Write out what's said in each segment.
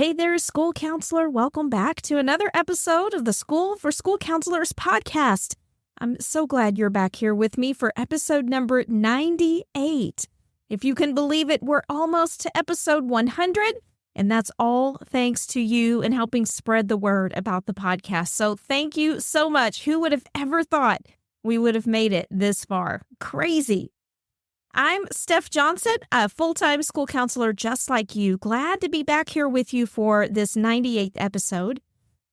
Hey there, school counselor. Welcome back to another episode of the School for School Counselors podcast. I'm so glad you're back here with me for episode number 98. If you can believe it, we're almost to episode 100, and that's all thanks to you and helping spread the word about the podcast. So thank you so much. Who would have ever thought we would have made it this far? Crazy. I'm Steph Johnson, a full-time school counselor just like you. Glad to be back here with you for this 98th episode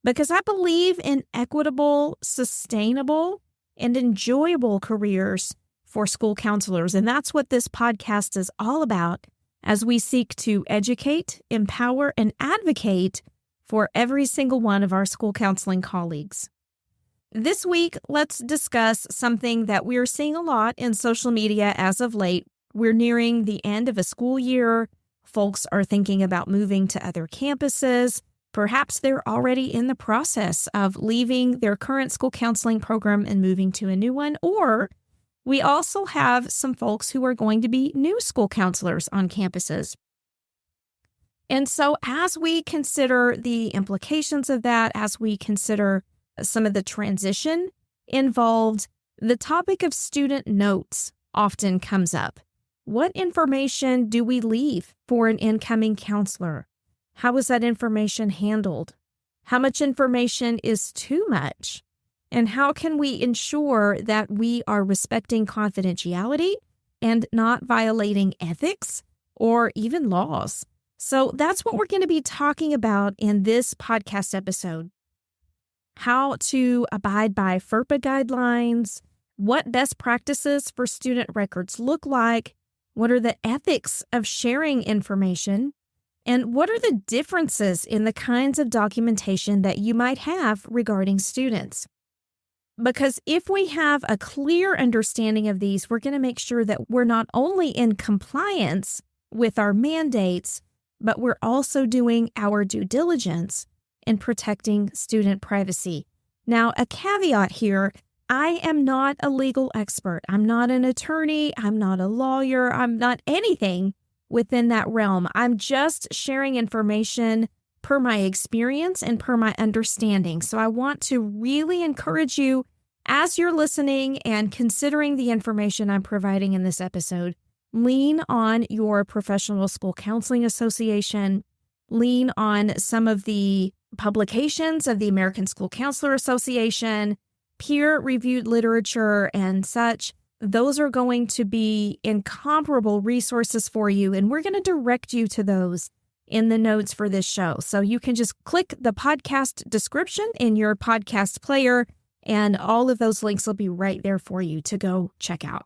because I believe in equitable, sustainable, and enjoyable careers for school counselors. And that's what this podcast is all about as we seek to educate, empower, and advocate for every single one of our school counseling colleagues. This week, let's discuss something that we're seeing a lot in social media as of late. We're nearing the end of a school year. Folks are thinking about moving to other campuses. Perhaps they're already in the process of leaving their current school counseling program and moving to a new one. Or we also have some folks who are going to be new school counselors on campuses. And so as we consider the implications of that, as we consider some of the transition involved, the topic of student notes often comes up. What information do we leave for an incoming counselor? How is that information handled? How much information is too much? And how can we ensure that we are respecting confidentiality and not violating ethics or even laws? So that's what we're going to be talking about in this podcast episode. How to abide by FERPA guidelines, what best practices for student records look like, what are the ethics of sharing information, and what are the differences in the kinds of documentation that you might have regarding students. Because if we have a clear understanding of these, we're going to make sure that we're not only in compliance with our mandates, but we're also doing our due diligence in protecting student privacy. Now, a caveat here, I am not a legal expert. I'm not an attorney. I'm not a lawyer. I'm not anything within that realm. I'm just sharing information per my experience and per my understanding. So I want to really encourage you as you're listening and considering the information I'm providing in this episode, lean on your professional school counseling association, lean on some of the publications of the American School Counselor Association, peer-reviewed literature, and such. Those are going to be incomparable resources for you, and we're going to direct you to those in the notes for this show. So you can just click the podcast description in your podcast player, and all of those links will be right there for you to go check out.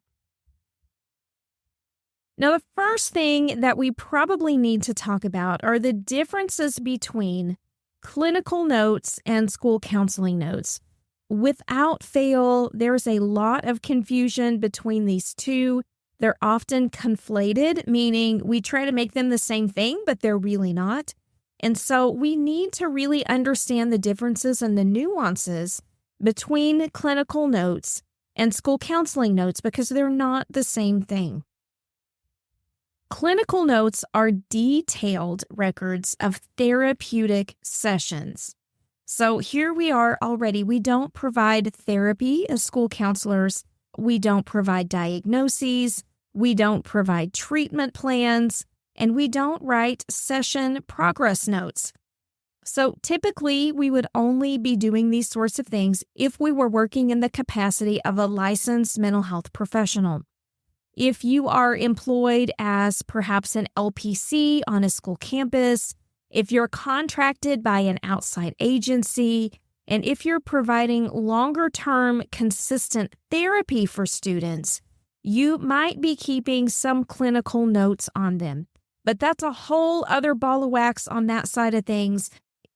Now, the first thing that we probably need to talk about are the differences between clinical notes and school counseling notes. Without fail, there's a lot of confusion between these two. They're often conflated, meaning we try to make them the same thing, but they're really not. And so we need to really understand the differences and the nuances between clinical notes and school counseling notes because they're not the same thing. Clinical notes are detailed records of therapeutic sessions. So here we are already. We don't provide therapy as school counselors. We don't provide diagnoses. We don't provide treatment plans. And we don't write session progress notes. So typically, we would only be doing these sorts of things if we were working in the capacity of a licensed mental health professional. If you are employed as perhaps an LPC on a school campus, if you're contracted by an outside agency, and if you're providing longer-term consistent therapy for students, you might be keeping some clinical notes on them. But that's a whole other ball of wax on that side of things.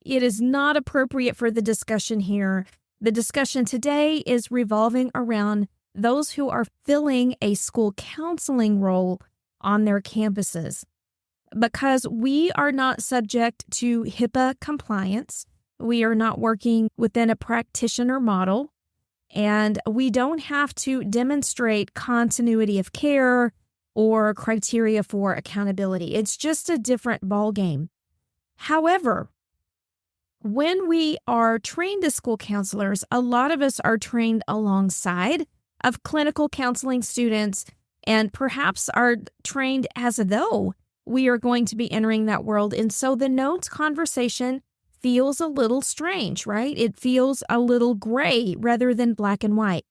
It is not appropriate for the discussion here. The discussion today is revolving around those who are filling a school counseling role on their campuses. Because we are not subject to HIPAA compliance, we are not working within a practitioner model, and we don't have to demonstrate continuity of care or criteria for accountability. It's just a different ballgame. However, when we are trained as school counselors, a lot of us are trained alongside of clinical counseling students and perhaps are trained as though we are going to be entering that world. And so the notes conversation feels a little strange, right? It feels a little gray rather than black and white.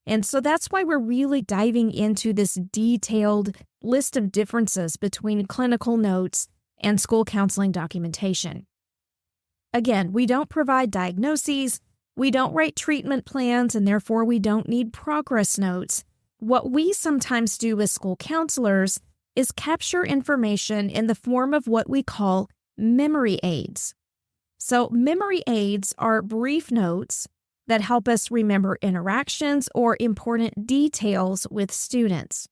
And so that's why we're really diving into this detailed list of differences between clinical notes and school counseling documentation. Again, we don't provide diagnoses, we don't write treatment plans, and therefore we don't need progress notes. What we sometimes do as school counselors is capture information in the form of what we call memory aids. So memory aids are brief notes that help us remember interactions or important details with students.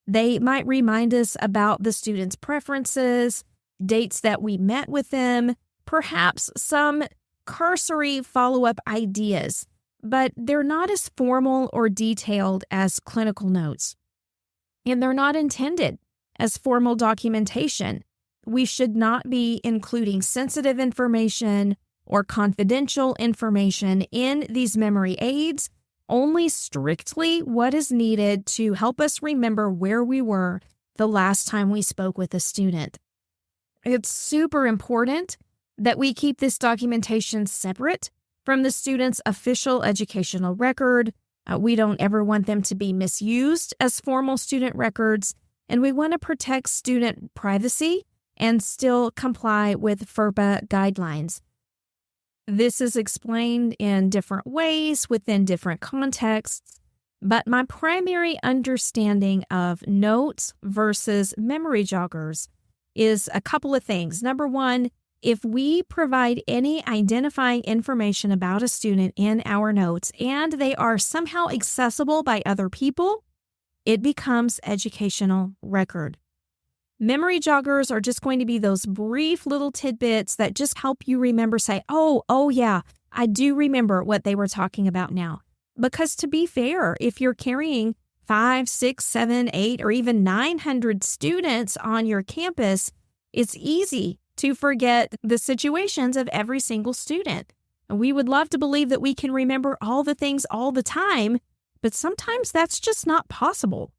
They might remind us about the student's preferences, dates that we met with them, perhaps some cursory follow-up ideas, but they're not as formal or detailed as clinical notes. And they're not intended as formal documentation. We should not be including sensitive information or confidential information in these memory aids, only strictly what is needed to help us remember where we were the last time we spoke with a student. It's super important that we keep this documentation separate from the student's official educational record. We don't ever want them to be misused as formal student records, and we want to protect student privacy and still comply with FERPA guidelines. This is explained in different ways within different contexts, but my primary understanding of notes versus memory joggers is a couple of things. Number one, if we provide any identifying information about a student in our notes and they are somehow accessible by other people, it becomes educational record. Memory joggers are just going to be those brief little tidbits that just help you remember, say, oh yeah, I do remember what they were talking about now. Because to be fair, if you're carrying 5, 6, 7, 8, or even 900 students on your campus, it's easy to forget the situations of every single student. And we would love to believe that we can remember all the things all the time, but sometimes that's just not possible.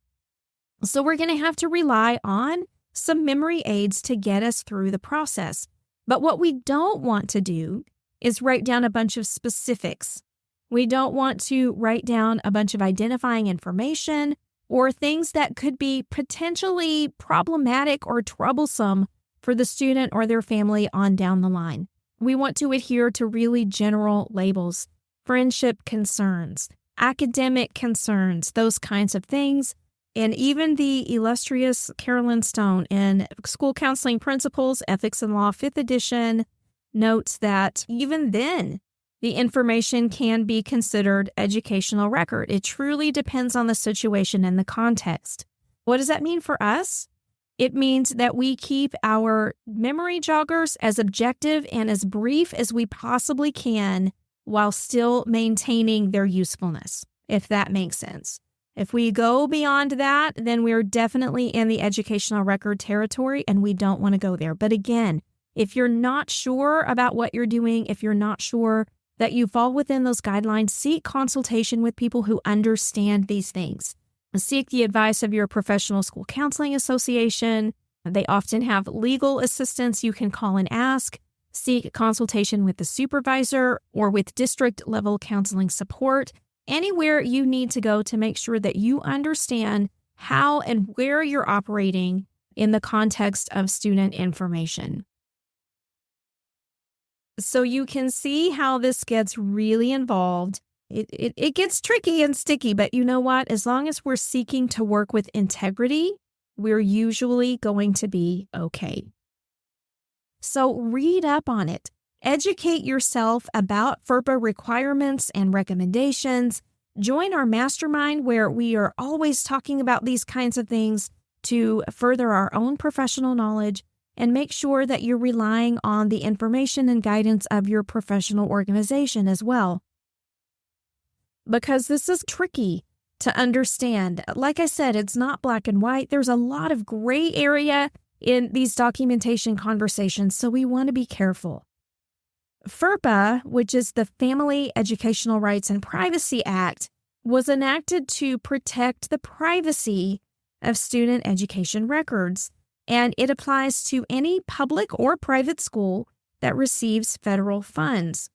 So we're going to have to rely on some memory aids to get us through the process. But what we don't want to do is write down a bunch of specifics. We don't want to write down a bunch of identifying information or things that could be potentially problematic or troublesome for the student or their family on down the line. We want to adhere to really general labels, friendship concerns, academic concerns, those kinds of things. And even the illustrious Carolyn Stone in School Counseling Principles, Ethics and Law, 5th edition, notes that even then, the information can be considered educational record. It truly depends on the situation and the context. What does that mean for us? It means that we keep our memory joggers as objective and as brief as we possibly can while still maintaining their usefulness, if that makes sense. If we go beyond that, then we're definitely in the educational record territory and we don't want to go there. But again, if you're not sure about what you're doing, if you're not sure that you fall within those guidelines, seek consultation with people who understand these things. Seek the advice of your professional school counseling association. They often have legal assistance you can call and ask. Seek consultation with the supervisor or with district-level counseling support. Anywhere you need to go to make sure that you understand how and where you're operating in the context of student information. So you can see how this gets really involved. It gets tricky and sticky, but you know what? As long as we're seeking to work with integrity, we're usually going to be okay. So read up on it. Educate yourself about FERPA requirements and recommendations. Join our mastermind where we are always talking about these kinds of things to further our own professional knowledge and make sure that you're relying on the information and guidance of your professional organization as well. Because this is tricky to understand. Like I said, it's not black and white. There's a lot of gray area in these documentation conversations, so we want to be careful. FERPA, which is the Family Educational Rights and Privacy Act, was enacted to protect the privacy of student education records, and it applies to any public or private school that receives federal funds.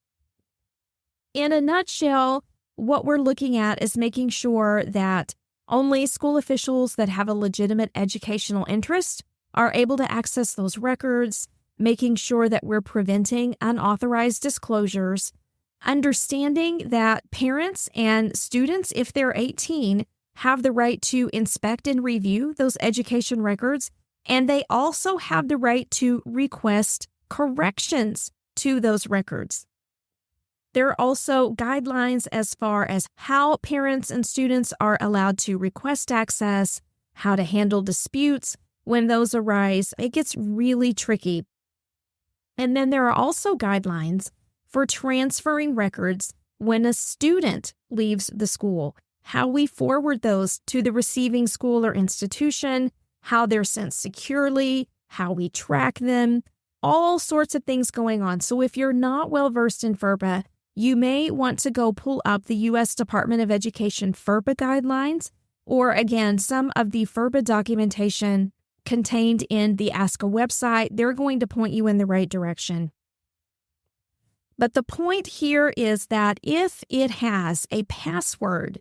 In a nutshell, what we're looking at is making sure that only school officials that have a legitimate educational interest are able to access those records, making sure that we're preventing unauthorized disclosures, understanding that parents and students, if they're 18, have the right to inspect and review those education records, and they also have the right to request corrections to those records. There are also guidelines as far as how parents and students are allowed to request access, how to handle disputes when those arise. It gets really tricky. And then there are also guidelines for transferring records when a student leaves the school, how we forward those to the receiving school or institution, how they're sent securely, how we track them, all sorts of things going on. So if you're not well versed in FERPA, you may want to go pull up the U.S. Department of Education FERPA guidelines, or again, some of the FERPA documentation contained in the ASCA website. They're going to point you in the right direction. But the point here is that if it has a password,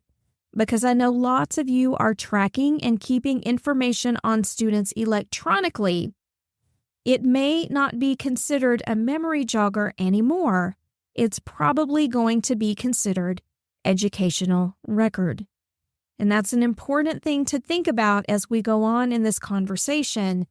because I know lots of you are tracking and keeping information on students electronically, it may not be considered a memory jogger anymore. It's probably going to be considered educational record. And that's an important thing to think about as we go on in this conversation.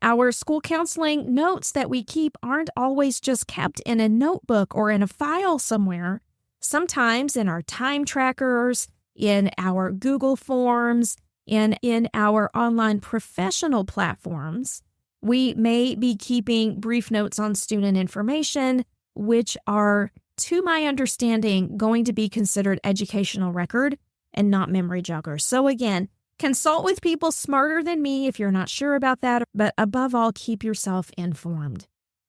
Our school counseling notes that we keep aren't always just kept in a notebook or in a file somewhere. Sometimes in our time trackers, in our Google Forms, and in our online professional platforms, we may be keeping brief notes on student information, which are, to my understanding, going to be considered educational record and not memory joggers. So again, consult with people smarter than me if you're not sure about that, but above all, keep yourself informed.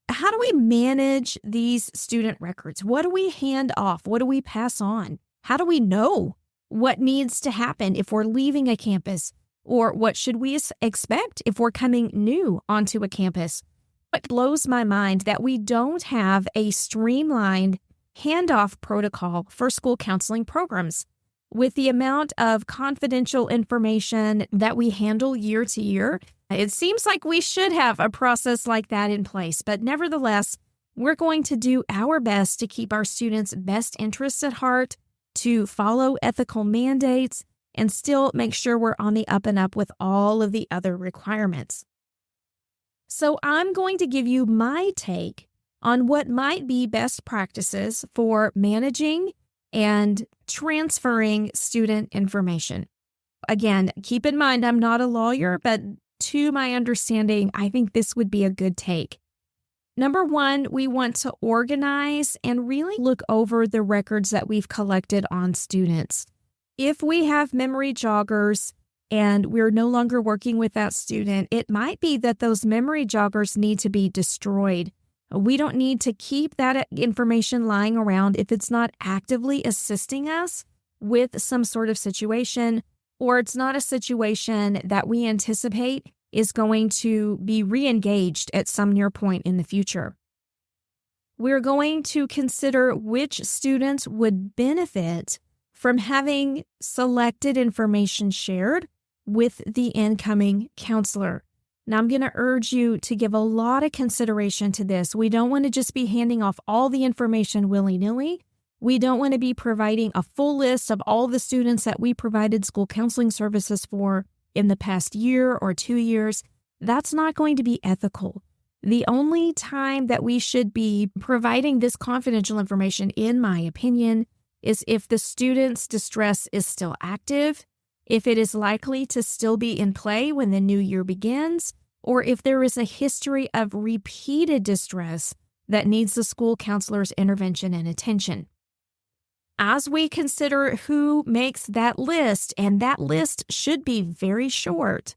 How do we manage these student records? What do we hand off? What do we pass on? How do we know what needs to happen if we're leaving a campus? Or what should we expect if we're coming new onto a campus? It blows my mind that we don't have a streamlined handoff protocol for school counseling programs. With the amount of confidential information that we handle year to year, it seems like we should have a process like that in place. But nevertheless, we're going to do our best to keep our students' best interests at heart, to follow ethical mandates, and still make sure we're on the up and up with all of the other requirements. So I'm going to give you my take on what might be best practices for managing and transferring student information. Again, keep in mind, I'm not a lawyer, but to my understanding, I think this would be a good take. Number one, we want to organize and really look over the records that we've collected on students. If we have memory joggers and we're no longer working with that student, it might be that those memory joggers need to be destroyed. We don't need to keep that information lying around if it's not actively assisting us with some sort of situation, or it's not a situation that we anticipate is going to be re-engaged at some near point in the future. We're going to consider which students would benefit from having selected information shared with the incoming counselor. Now, I'm going to urge you to give a lot of consideration to this. We don't want to just be handing off all the information willy-nilly. We don't want to be providing a full list of all the students that we provided school counseling services for in the past year or 2 years. That's not going to be ethical. The only time that we should be providing this confidential information, in my opinion, is if the student's distress is still active, if it is likely to still be in play when the new year begins, or if there is a history of repeated distress that needs the school counselor's intervention and attention. As we consider who makes that list, and that list should be very short,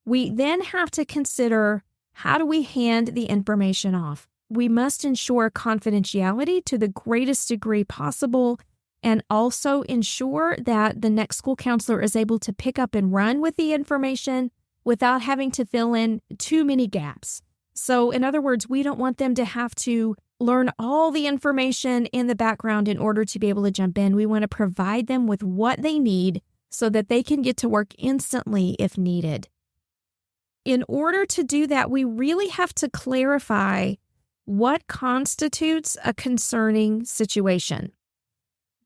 We then have to consider, how do we hand the information off? We must ensure confidentiality to the greatest degree possible, and also ensure that the next school counselor is able to pick up and run with the information without having to fill in too many gaps. So in other words, we don't want them to have to learn all the information in the background in order to be able to jump in. We want to provide them with what they need so that they can get to work instantly if needed. In order to do that, we really have to clarify what constitutes a concerning situation.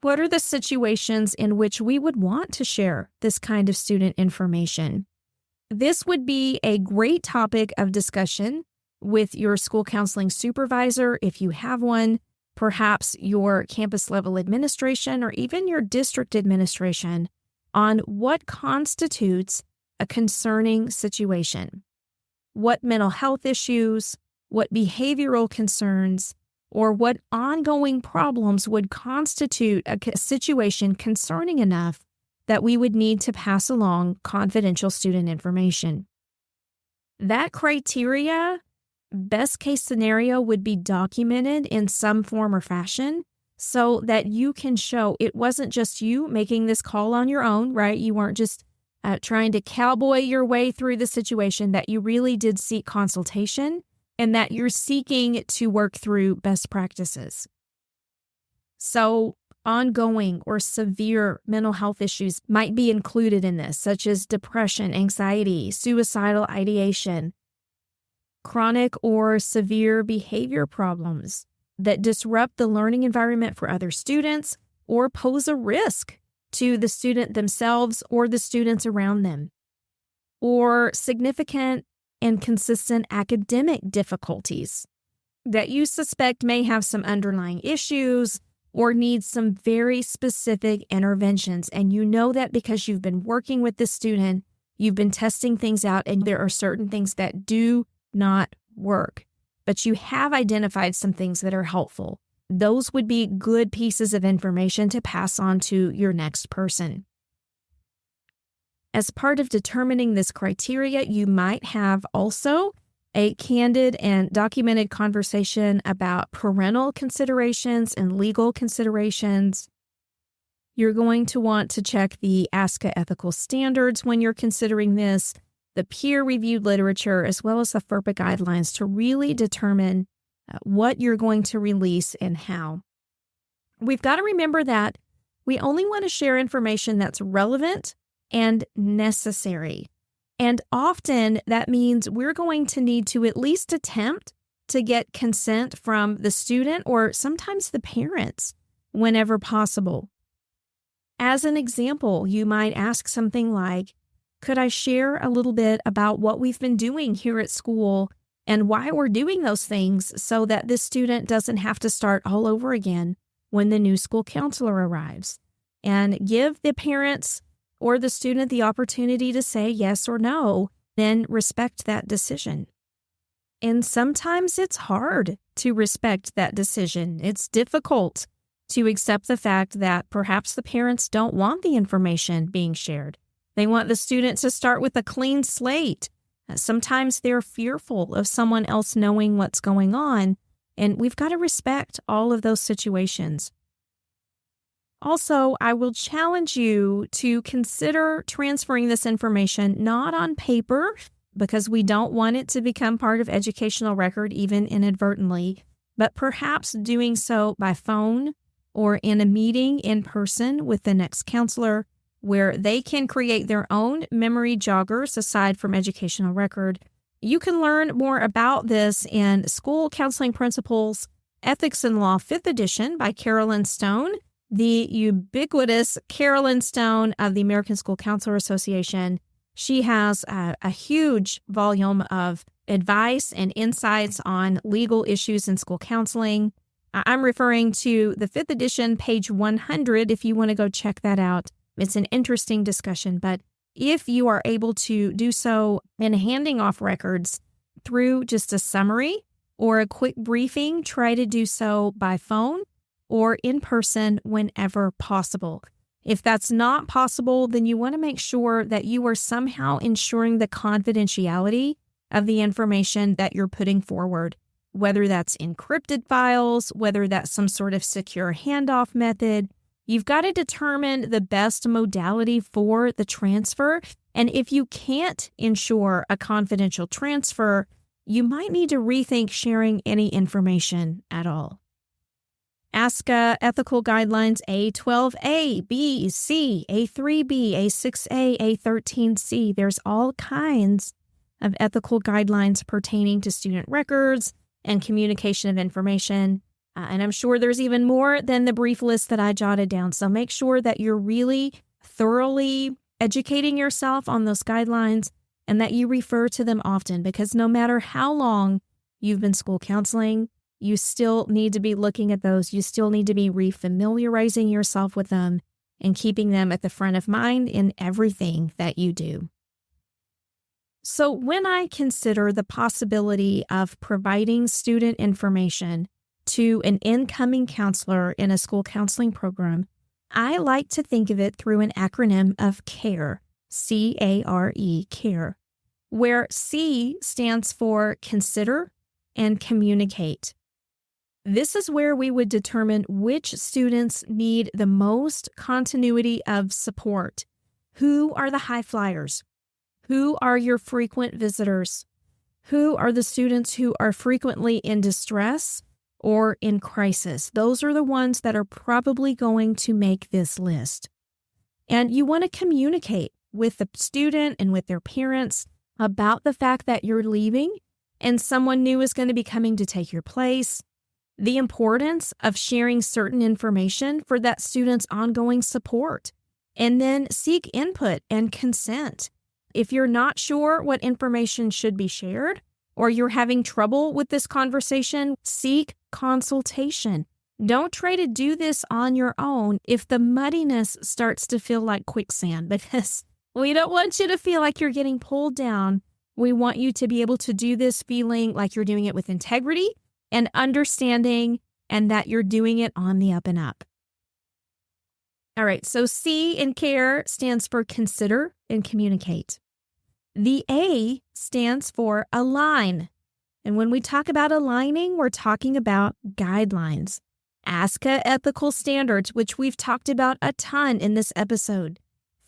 What are the situations in which we would want to share this kind of student information? This would be a great topic of discussion with your school counseling supervisor, if you have one, perhaps your campus level administration, or even your district administration, on what constitutes a concerning situation. What mental health issues, what behavioral concerns, or what ongoing problems would constitute a situation concerning enough that we would need to pass along confidential student information. That criteria, best case scenario, would be documented in some form or fashion so that you can show it wasn't just you making this call on your own, right? You weren't just trying to cowboy your way through the situation, that you really did seek consultation and that you're seeking to work through best practices. So ongoing or severe mental health issues might be included in this, such as depression, anxiety, suicidal ideation, chronic or severe behavior problems that disrupt the learning environment for other students or pose a risk to the student themselves or the students around them, or significant and consistent academic difficulties that you suspect may have some underlying issues or need some very specific interventions. And you know that because you've been working with the student, you've been testing things out, and there are certain things that do not work, but you have identified some things that are helpful. Those would be good pieces of information to pass on to your next person. As part of determining this criteria, you might have also a candid and documented conversation about parental considerations and legal considerations. You're going to want to check the ASCA ethical standards when you're considering this, the peer-reviewed literature, as well as the FERPA guidelines to really determine what you're going to release and how. We've got to remember that we only want to share information that's relevant and necessary. And often that means we're going to need to at least attempt to get consent from the student or sometimes the parents whenever possible. As an example, you might ask something like, could I share a little bit about what we've been doing here at school and why we're doing those things so that this student doesn't have to start all over again when the new school counselor arrives? And give the parents or the student the opportunity to say yes or no, then respect that decision. And sometimes it's hard to respect that decision. It's difficult to accept the fact that perhaps the parents don't want the information being shared. They want the student to start with a clean slate. Sometimes they're fearful of someone else knowing what's going on, and we've got to respect all of those situations. Also, I will challenge you to consider transferring this information not on paper, because we don't want it to become part of educational record, even inadvertently, but perhaps doing so by phone or in a meeting in person with the next counselor, where they can create their own memory joggers aside from educational record. You can learn more about this in School Counseling Principles, Ethics and Law, 5th edition by Carolyn Stone, the ubiquitous Carolyn Stone of the American School Counselor Association. She has a huge volume of advice and insights on legal issues in school counseling. I'm referring to the 5th edition, page 100, if you want to go check that out. It's an interesting discussion, but if you are able to do so in handing off records through just a summary or a quick briefing, try to do so by phone or in person whenever possible. If that's not possible, then you want to make sure that you are somehow ensuring the confidentiality of the information that you're putting forward, whether that's encrypted files, whether that's some sort of secure handoff method. You've got to determine the best modality for the transfer. And if you can't ensure a confidential transfer, you might need to rethink sharing any information at all. ASCA Ethical Guidelines A12A, B, C, A3B, A6A, A13C. There's all kinds of ethical guidelines pertaining to student records and communication of information. And I'm sure there's even more than the brief list that I jotted down. So make sure that you're really thoroughly educating yourself on those guidelines and that you refer to them often, because no matter how long you've been school counseling, you still need to be looking at those. You still need to be refamiliarizing yourself with them and keeping them at the front of mind in everything that you do. So when I consider the possibility of providing student information to an incoming counselor in a school counseling program, I like to think of it through an acronym of CARE, C-A-R-E, CARE, where C stands for consider and communicate. This is where we would determine which students need the most continuity of support. Who are the high flyers? Who are your frequent visitors? Who are the students who are frequently in distress or in crisis? Those are the ones that are probably going to make this list. And you want to communicate with the student and with their parents about the fact that you're leaving and someone new is going to be coming to take your place. The importance of sharing certain information for that student's ongoing support, and then seek input and consent. If you're not sure what information should be shared, or you're having trouble with this conversation, seek consultation. Don't try to do this on your own if the muddiness starts to feel like quicksand, because we don't want you to feel like you're getting pulled down. We want you to be able to do this feeling like you're doing it with integrity and understanding, and that you're doing it on the up and up. All right, so C in CARE stands for consider and communicate. The A stands for align. And when we talk about aligning, we're talking about guidelines. ASCA ethical standards, which we've talked about a ton in this episode.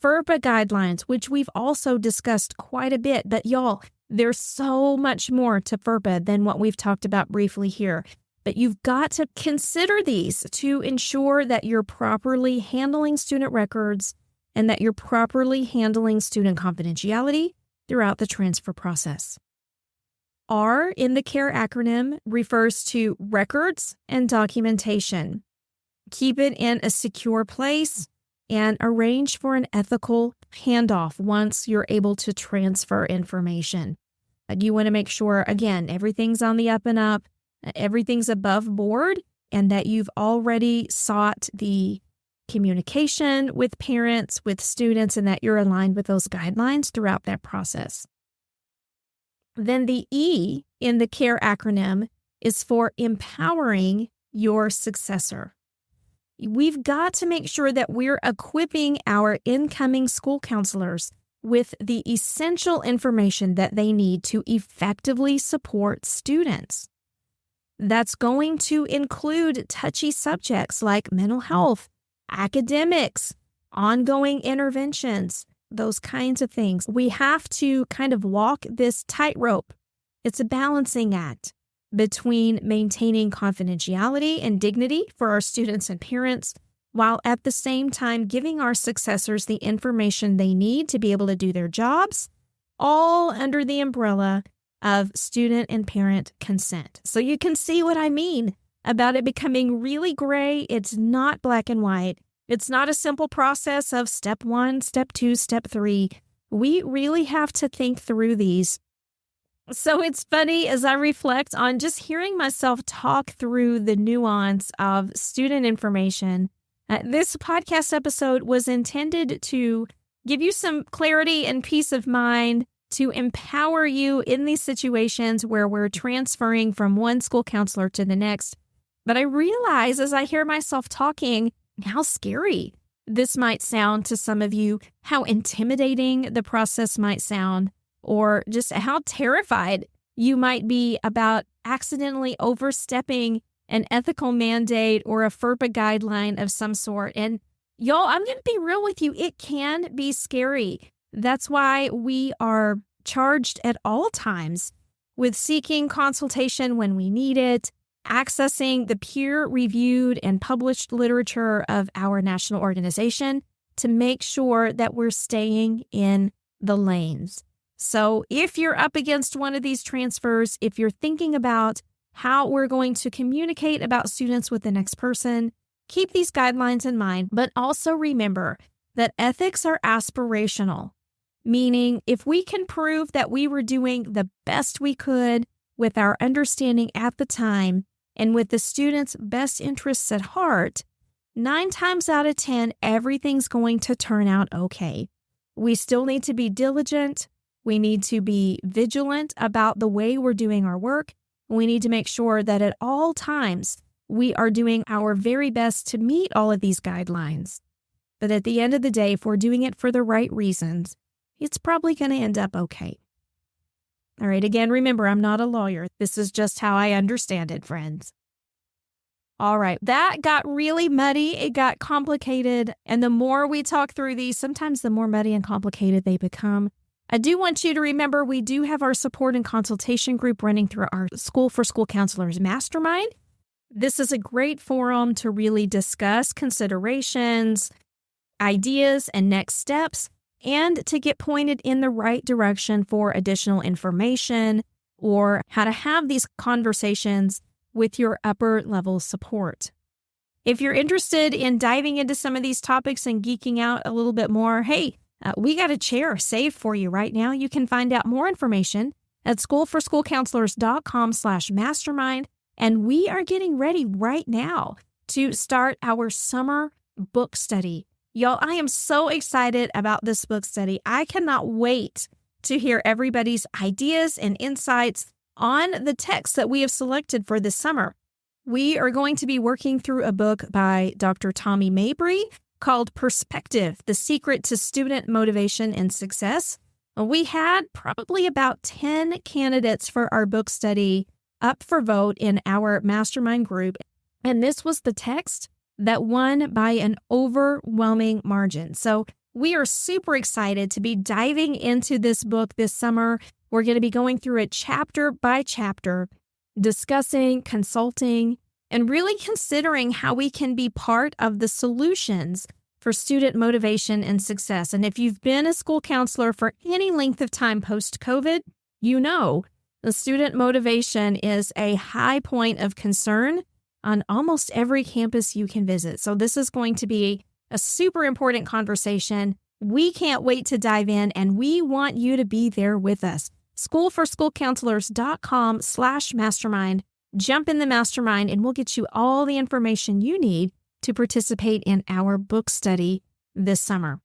FERPA guidelines, which we've also discussed quite a bit, but y'all, there's so much more to FERPA than what we've talked about briefly here. But you've got to consider these to ensure that you're properly handling student records and that you're properly handling student confidentiality throughout the transfer process. R in the CARE acronym refers to records and documentation. Keep it in a secure place and arrange for an ethical handoff once you're able to transfer information. You want to make sure, again, everything's on the up and up, everything's above board, and that you've already sought the communication with parents, with students, and that you're aligned with those guidelines throughout that process. Then the E in the CARE acronym is for empowering your successor. We've got to make sure that we're equipping our incoming school counselors with the essential information that they need to effectively support students. That's going to include touchy subjects like mental health, academics, ongoing interventions, those kinds of things. We have to kind of walk this tightrope. It's a balancing act between maintaining confidentiality and dignity for our students and parents, while at the same time giving our successors the information they need to be able to do their jobs, all under the umbrella of student and parent consent. So you can see what I mean about it becoming really gray. It's not black and white. It's not a simple process of step 1, step 2, step 3. We really have to think through these. So it's funny as I reflect on just hearing myself talk through the nuance of student information. This podcast episode was intended to give you some clarity and peace of mind, to empower you in these situations where we're transferring from one school counselor to the next. But I realize as I hear myself talking how scary this might sound to some of you, how intimidating the process might sound, or just how terrified you might be about accidentally overstepping an ethical mandate or a FERPA guideline of some sort. And y'all, I'm going to be real with you. It can be scary. That's why we are charged at all times with seeking consultation when we need it, accessing the peer-reviewed and published literature of our national organization to make sure that we're staying in the lanes. So if you're up against one of these transfers, if you're thinking about how we're going to communicate about students with the next person, keep these guidelines in mind, but also remember that ethics are aspirational, meaning if we can prove that we were doing the best we could with our understanding at the time and with the students' best interests at heart, 9 times out of 10, everything's going to turn out okay. We still need to be diligent. We need to be vigilant about the way we're doing our work. We need to make sure that at all times we are doing our very best to meet all of these guidelines. But at the end of the day, if we're doing it for the right reasons, it's probably going to end up okay. All right, again, remember, I'm not a lawyer. This is just how I understand it, friends. All right, that got really muddy. It got complicated. And the more we talk through these, sometimes the more muddy and complicated they become. I do want you to remember we do have our support and consultation group running through our School for School Counselors Mastermind. This is a great forum to really discuss considerations, ideas, and next steps, and to get pointed in the right direction for additional information or how to have these conversations with your upper level support. If you're interested in diving into some of these topics and geeking out a little bit more, hey, we got a chair saved for you right now. You can find out more information at schoolforschoolcounselors.com/mastermind. And we are getting ready right now to start our summer book study. Y'all, I am so excited about this book study. I cannot wait to hear everybody's ideas and insights on the text that we have selected for this summer. We are going to be working through a book by Dr. Tommy Mabry called Perspective, The Secret to Student Motivation and Success. We had probably about 10 candidates for our book study up for vote in our mastermind group, and this was the text that won by an overwhelming margin. So we are super excited to be diving into this book this summer. We're going to be going through it chapter by chapter, discussing, consulting, and really considering how we can be part of the solutions for student motivation and success. And if you've been a school counselor for any length of time post-COVID, you know the student motivation is a high point of concern on almost every campus you can visit. So this is going to be a super important conversation. We can't wait to dive in, and we want you to be there with us. schoolforschoolcounselors.com/mastermind. Jump in the mastermind, and we'll get you all the information you need to participate in our book study this summer.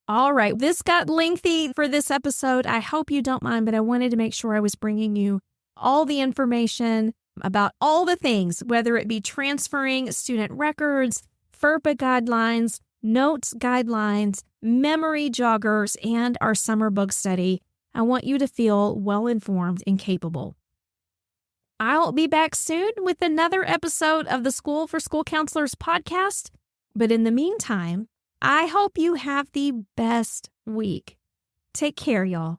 All right, this got lengthy for this episode. I hope you don't mind, but I wanted to make sure I was bringing you all the information about all the things, whether it be transferring student records, FERPA guidelines, notes guidelines, memory joggers, and our summer book study. I want you to feel well-informed and capable. I'll be back soon with another episode of the School for School Counselors podcast. But in the meantime, I hope you have the best week. Take care, y'all.